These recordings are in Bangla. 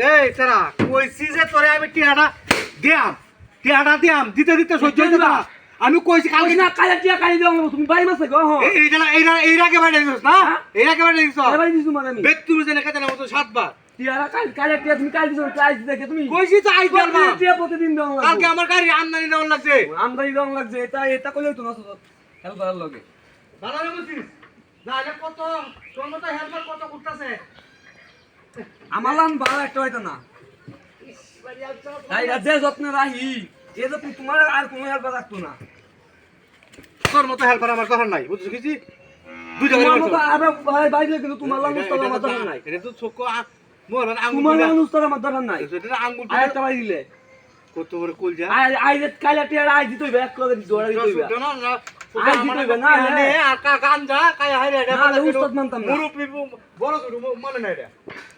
এই সারা কইছি যে তোরে আমি টিয়াটা দিয়াম দিতে দিতে সহ্য হইছে না আমি কইছি কালকে না কালে টিয়া কালি দাও তুমি বাড়ি মাসে গো এইটা কে বাইরে দিছস না এইটা কে বাইরে দিছস বাড়ি দিছু মানে আমি বেত তুমি জেনে কাতে না মতো 7 বার টিয়ারা কালে টিয়া তুমি কালি দিছো প্রাইস দেখে তুমি কইছি তো আই করবা টিয়া প্রতিদিন দাও কালকে আমার গাড়ি আমদানি দেওয়ার লাগছে আমদানি দাও লাগছে এটা কইলে তো না হেল করার লগে ভালো রে বুঝছিস না এটা কত তোর মতো হেলমেট কত উঠতাছে আমালান ভালো একটা হইতো না তাই যে যত্ন রাহি এ যত্ন তোমার আর কোনো হেল্প রাখতো না তোর মতো হেল্পার আমার দরকার নাই বুঝছিস কিছু দুই জায়গায় তোমার মতো আবে ভাই বাইরে কিন্তু তোমার লাল উস্তাদ আমার দরকার নাই এটা তো চোখ মোর মানে আঙ্গুল তোমার লাল উস্তাদ আমার দরকার নাই এটা আঙ্গুল আর একটা বাই দিলে কত বড় কুল যা আই যে কাইলা টিয়ার আই দিতই এক করে দৌড়া দিতই না না আই দিতই না আর গাঞ্জা কাই হাইরে এটা না উস্তাদ মানতাম না মুরুপি বড় ছোট মনে নাই এটা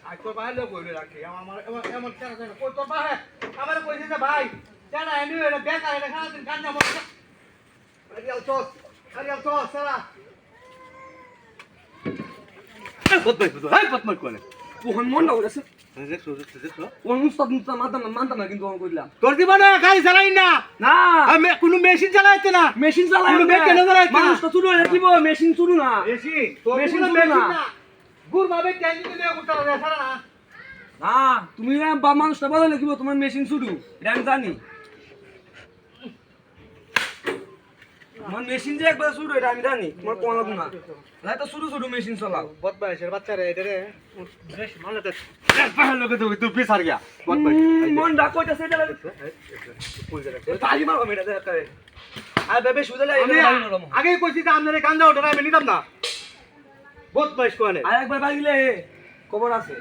আই তো বাইরে কইলে রাখি আমার এমন কেন কই তোর বাহে আমার কইছে যে ভাই কেন এনি এটা বেকার এটা খানা দিন গাঞ্জা মত আরিয়াল তো সারা বদমাই কোনে ওহন মন না ওরে দেখছো দেখছো ওহন উস্তাদ মানতাম না কিন্তু আমি কইলাম তোর দিবা না গাড়ি চালাই না না আমি কোনো মেশিন চালাইতে না মেশিন চালাই কোনো মেশিন চালাইতে না মানুষ তো শুরু হয়ে দিব মেশিন শুরু না মেশিন তোর মেশিন কোনো শুরু মেশিন না না গুর ভাবে টেনশন নিয়ে করতে হবে সারা না না তুমি বা মানুষটা বলে লিখবো তোমার মেশিন শুরু এটা আমি জানি আমার মেশিন যে একবার শুরু এটা আমি জানি তোমার কোন লাগু না তাই তো শুরু শুরু মেশিন চালাও বদমাইশের বাচ্চা রে এটা রে বেশ মানে তো পাহাড় লোকে তুই পিছার গিয়া বদমাইশ মন ডাক কইতাছে এটা কই যা তালি মারো মেটা করে আর বেবে সুদলে আমি আগে কইছি যে আমনে গাঞ্জা ওটা আমি নিতাম না বদমাইশ কোনে আর একবার বাগিলে খবর আছে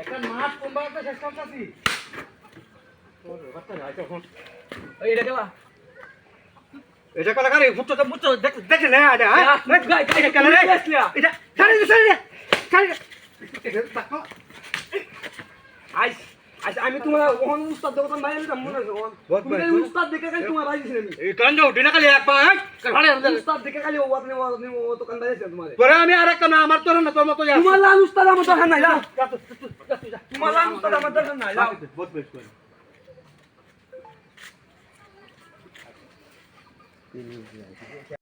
একটা মাছ কোনবার একটা শেষ করতেছি ওরে বাচ্চা যাই তখন এই এটা কেলা এটা কলা গাড়ি ফুটতো মুটতো দেখে না আরে হ্যাঁ গাই এটা কেলা রে এটা ছাড়ি দে আইস আচ্ছা আমি তোমার ওহন উস্তাদ দোকান বাইরে দিতাম মনে আছে ওহন তুমি এই উস্তাদ দেখে খালি তোমার বাইরে দিছিলাম এই গাঞ্জা উঠে না খালি একবার ভাড়ে উস্তাদ দেখে খালি ও আপনি ও দোকান বাইরে দিছিলাম তোমার পরে আমি আর একটা না আমার তোর না তোর মতো যা তোমার লাল উস্তাদ আমার দরকার নাই যাও তোমার লাল উস্তাদ আমার দরকার নাই যাও বদমাইশ কোনে